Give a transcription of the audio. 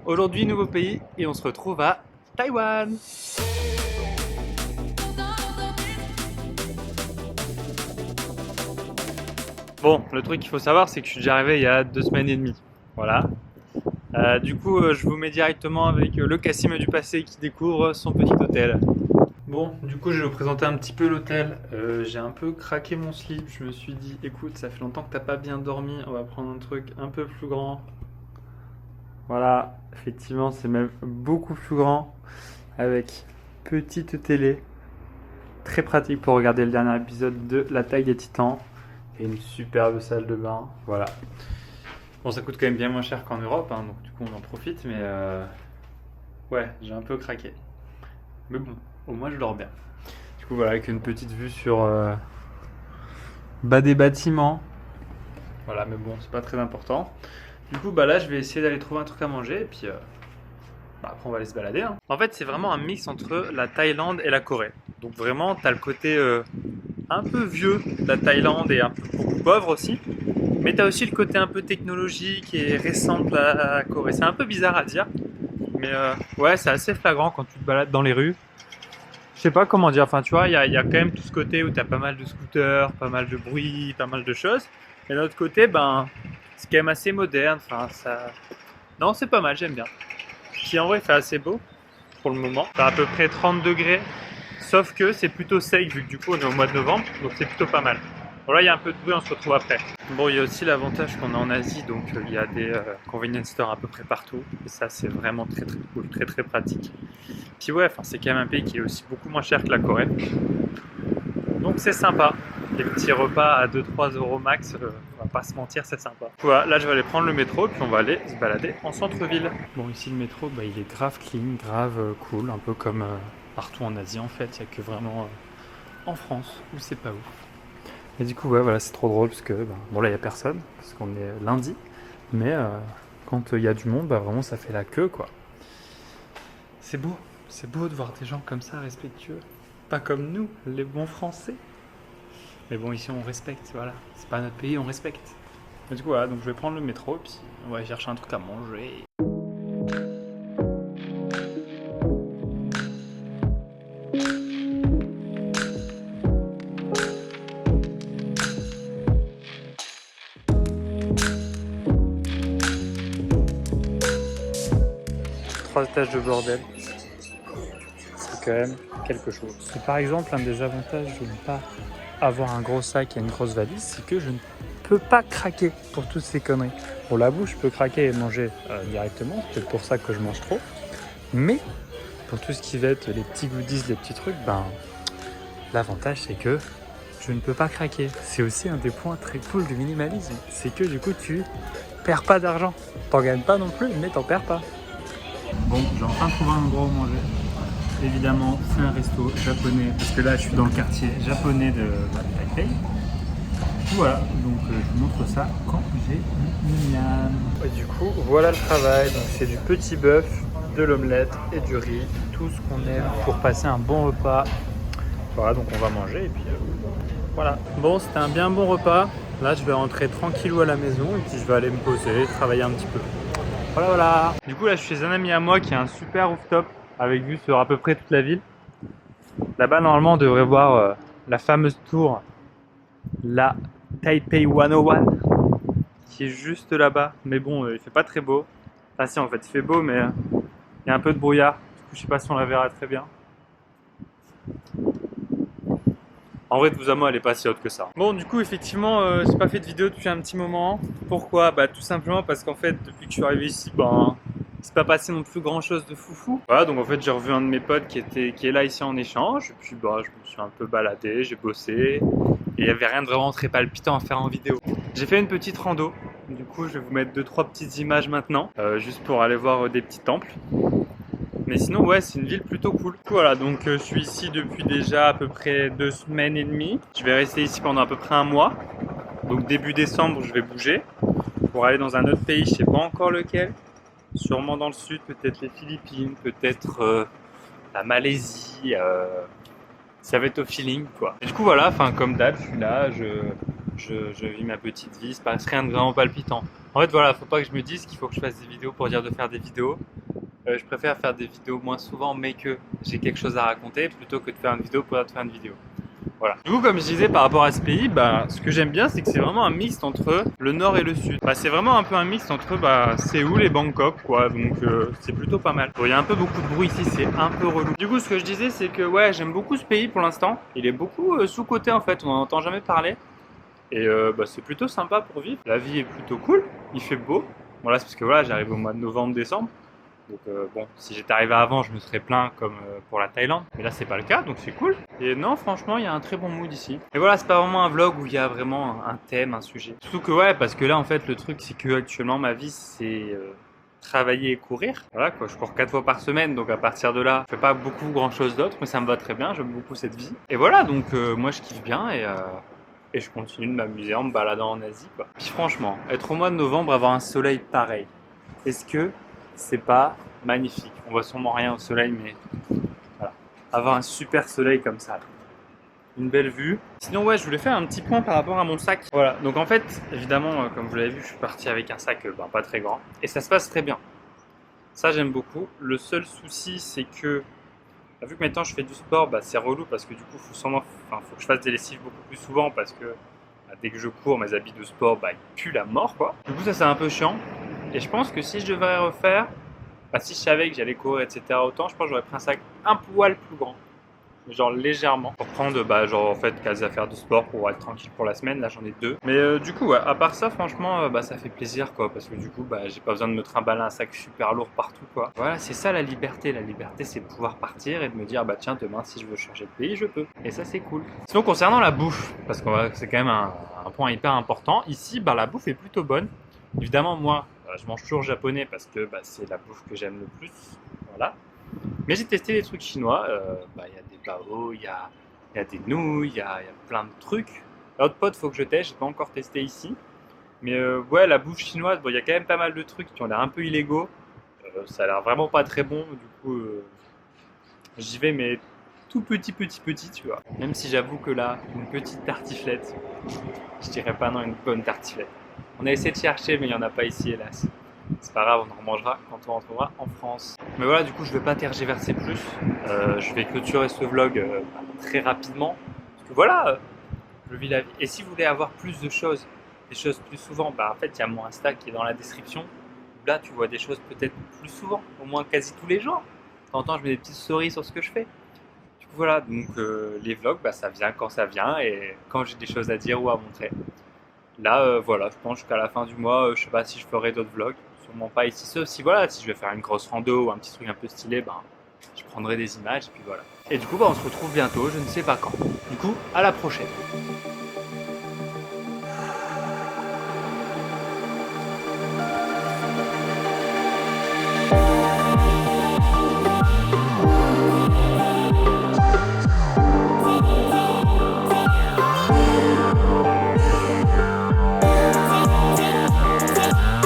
Aujourd'hui, nouveau pays et on se retrouve à Taïwan. Bon, le truc qu'il faut savoir, c'est que je suis déjà arrivé il y a 2 semaines et demie. Voilà. Je vous mets directement avec le Cassim du passé qui découvre son petit hôtel. Bon, du coup, je vais vous présenter un petit peu l'hôtel. J'ai un peu craqué mon slip. Je me suis dit, écoute, ça fait longtemps que t'as pas bien dormi. On va prendre un truc un peu plus grand. Voilà, effectivement, c'est même beaucoup plus grand. Avec petite télé. Très pratique pour regarder le dernier épisode de L'attaque des Titans. Et une superbe salle de bain. Voilà. Bon, ça coûte quand même bien moins cher qu'en Europe, hein, donc du coup on en profite, mais ouais, j'ai un peu craqué. Mais bon, au moins je dors bien. Du coup, voilà, avec une petite vue sur bas des bâtiments. Voilà, mais bon, c'est pas très important. Du coup, bah là, je vais essayer d'aller trouver un truc à manger, et puis après on va aller se balader, hein. En fait, c'est vraiment un mix entre la Thaïlande et la Corée. Donc vraiment, t'as le côté un peu vieux de la Thaïlande et un peu beaucoup pauvre aussi. Mais tu as aussi le côté un peu technologique et récent de la Corée. C'est un peu bizarre à dire, mais ouais, c'est assez flagrant quand tu te balades dans les rues. Je sais pas comment dire, enfin tu vois, il y a quand même tout ce côté où tu as pas mal de scooters, pas mal de bruit, pas mal de choses. Et d'un autre côté, ben, c'est quand même assez moderne, enfin ça... Non, c'est pas mal, j'aime bien. Puis en vrai, il fait assez beau pour le moment. C'est à peu près 30 degrés, sauf que c'est plutôt sec vu que du coup on est au mois de novembre, donc c'est plutôt pas mal. Bon là, il y a un peu de bruit, on se retrouve après. Bon, il y a aussi l'avantage qu'on est en Asie, donc il y a des convenience stores à peu près partout. Et ça, c'est vraiment très très cool, très très pratique. Puis ouais, c'est quand même un pays qui est aussi beaucoup moins cher que la Corée. Donc c'est sympa. Les petits repas à 2-3 euros max, on va pas se mentir, c'est sympa. Voilà, là je vais aller prendre le métro, puis on va aller se balader en centre-ville. Bon, ici le métro, bah, il est grave clean, grave cool, un peu comme partout en Asie en fait. Il n'y a que vraiment en France où c'est pas ouf. Et du coup, ouais, voilà, c'est trop drôle parce que, bon, là, il n'y a personne, parce qu'on est lundi, mais quand il y a du monde, vraiment, ça fait la queue, quoi. C'est beau de voir des gens comme ça, respectueux. Pas comme nous, les bons Français. Mais bon, ici, on respecte, voilà. C'est pas notre pays, on respecte. Et du coup, voilà, donc je vais prendre le métro, et puis on va chercher un truc à manger. Trois étages de bordel. C'est quand même quelque chose. Et par exemple, un des avantages de ne pas avoir un gros sac et une grosse valise, c'est que je ne peux pas craquer pour toutes ces conneries. Pour la bouche, je peux craquer et manger directement, c'est peut-être pour ça que je mange trop. Mais pour tout ce qui va être les petits goodies, les petits trucs, l'avantage c'est que je ne peux pas craquer. C'est aussi un des points très cool du minimalisme, c'est que du coup tu perds pas d'argent. T'en gagnes pas non plus, mais t'en perds pas. Bon, j'ai enfin trouvé un endroit où manger. Évidemment, c'est un resto japonais, parce que là, je suis dans le quartier japonais de Taipei. Voilà, donc je vous montre ça quand j'ai une miam. Et du coup, voilà le travail. Donc c'est du petit bœuf, de l'omelette et du riz. Tout ce qu'on aime pour passer un bon repas. Voilà, donc on va manger et puis voilà. Bon, c'était un bien bon repas. Là, je vais rentrer tranquillou à la maison et puis je vais aller me poser, travailler un petit peu. Voilà. Du coup, là, je suis chez un ami à moi qui a un super rooftop avec vue sur à peu près toute la ville. Là-bas, normalement, on devrait voir la fameuse tour, la Taipei 101, qui est juste là-bas. Mais bon, il fait pas très beau. Enfin, si, en fait, il fait beau, mais il y a un peu de brouillard. Du coup, je sais pas si on la verra très bien. En vrai, de vous à moi, elle est pas si haute que ça. Bon, du coup, effectivement, j'ai pas fait de vidéo depuis un petit moment. Pourquoi? Tout simplement parce qu'en fait, depuis que je suis arrivé ici, c'est pas passé non plus grand chose de foufou. Voilà, donc en fait, j'ai revu un de mes potes qui est là ici en échange. Et puis, je me suis un peu baladé, j'ai bossé. Et il y avait rien de vraiment très palpitant à faire en vidéo. J'ai fait une petite rando. Du coup, je vais vous mettre 2-3 petites images maintenant, juste pour aller voir des petits temples. Mais sinon, ouais, c'est une ville plutôt cool. Voilà, donc je suis ici depuis déjà à peu près 2 semaines et demie. Je vais rester ici pendant à peu près un mois. Donc début décembre, je vais bouger pour aller dans un autre pays, je sais pas encore lequel. Sûrement dans le sud, peut-être les Philippines, peut-être la Malaisie. Ça va être au feeling, quoi. Et du coup, voilà, comme d'hab, je suis là, je je vis ma petite vie, c'est pas rien de vraiment palpitant. En fait voilà, faut pas que je me dise qu'il faut que je fasse des vidéos pour dire de faire des vidéos. Je préfère faire des vidéos moins souvent mais que j'ai quelque chose à raconter plutôt que de faire une vidéo pour faire une vidéo. Voilà. Du coup, comme je disais par rapport à ce pays, ce que j'aime bien, c'est que c'est vraiment un mix entre le nord et le sud. C'est vraiment un peu un mix entre Séoul et Bangkok, quoi. Donc c'est plutôt pas mal. Bon, il y a un peu beaucoup de bruit ici, c'est un peu relou. Du coup, ce que je disais, c'est que ouais, j'aime beaucoup ce pays pour l'instant. Il est beaucoup sous-coté en fait, on n'en entend jamais parler. Et c'est plutôt sympa pour vivre. La vie est plutôt cool, il fait beau. Bon là, c'est parce que voilà, j'arrive au mois de novembre-décembre. Donc bon, si j'étais arrivé avant, je me serais plaint comme pour la Thaïlande. Mais là, c'est pas le cas, donc c'est cool. Et non, franchement, il y a un très bon mood ici. Et voilà, c'est pas vraiment un vlog où il y a vraiment un thème, un sujet. Surtout que ouais, parce que là, en fait, le truc, c'est que actuellement, ma vie, c'est travailler et courir. Voilà quoi, je cours 4 fois par semaine, donc à partir de là, je fais pas beaucoup grand chose d'autre, mais ça me va très bien, j'aime beaucoup cette vie. Et voilà, donc moi, je kiffe bien et je continue de m'amuser en me baladant en Asie, quoi. Puis franchement, être au mois de novembre, avoir un soleil pareil, est-ce que c'est pas magnifique? On voit sûrement rien au soleil, mais voilà. Avoir un super soleil comme ça. Une belle vue. Sinon, ouais, je voulais faire un petit point par rapport à mon sac. Voilà, donc en fait, évidemment, comme vous l'avez vu, je suis parti avec un sac pas très grand. Et ça se passe très bien. Ça, j'aime beaucoup. Le seul souci, c'est que, vu que maintenant je fais du sport, c'est relou parce que du coup, faut que je fasse des lessives beaucoup plus souvent parce que dès que je cours, mes habits de sport, ils puent la mort, quoi. Du coup, ça, c'est un peu chiant. Et je pense que si je devrais refaire, si je savais que j'allais courir, etc., autant, je pense que j'aurais pris un sac un poil plus grand. Genre légèrement. Pour prendre, genre en fait, quelques affaires de sport pour être tranquille pour la semaine. Là, j'en ai 2. Mais du coup, ouais, à part ça, franchement, ça fait plaisir, quoi. Parce que du coup, j'ai pas besoin de me trimballer un sac super lourd partout, quoi. Voilà, c'est ça la liberté. La liberté, c'est de pouvoir partir et de me dire, tiens, demain, si je veux changer de pays, je peux. Et ça, c'est cool. Sinon, concernant la bouffe, parce que c'est quand même un point hyper important. Ici, la bouffe est plutôt bonne. Évidemment, moi, je mange toujours japonais parce que c'est la bouffe que j'aime le plus. Voilà. Mais j'ai testé des trucs chinois. Il y a des bao, il y a des nouilles, il y a plein de trucs. Hot pot, faut que je teste. J'ai pas encore testé ici. Mais ouais, la bouffe chinoise, il y a quand même pas mal de trucs qui ont l'air un peu illégaux. Ça a l'air vraiment pas très bon. Du coup, j'y vais, mais tout petit, tu vois. Même si j'avoue que là, une petite tartiflette, je dirais pas non, une bonne tartiflette. On a essayé de chercher, mais il n'y en a pas ici, hélas. C'est pas grave, on en remangera quand on rentrera en France. Mais voilà, du coup, je vais pas tergiverser plus. Je vais clôturer ce vlog très rapidement. Parce que voilà, je vis la vie. Et si vous voulez avoir plus de choses, des choses plus souvent, en fait, il y a mon Insta qui est dans la description. Là, tu vois des choses peut-être plus souvent, au moins quasi tous les jours. De temps en temps, je mets des petites stories sur ce que je fais. Du coup, voilà, donc les vlogs, ça vient quand ça vient et quand j'ai des choses à dire ou à montrer. Là, voilà, je pense jusqu'à la fin du mois, je sais pas si je ferai d'autres vlogs. Sûrement pas ici, sauf si voilà, si je vais faire une grosse rando ou un petit truc un peu stylé, je prendrai des images et puis voilà. Et du coup, on se retrouve bientôt, je ne sais pas quand. Du coup, à la prochaine.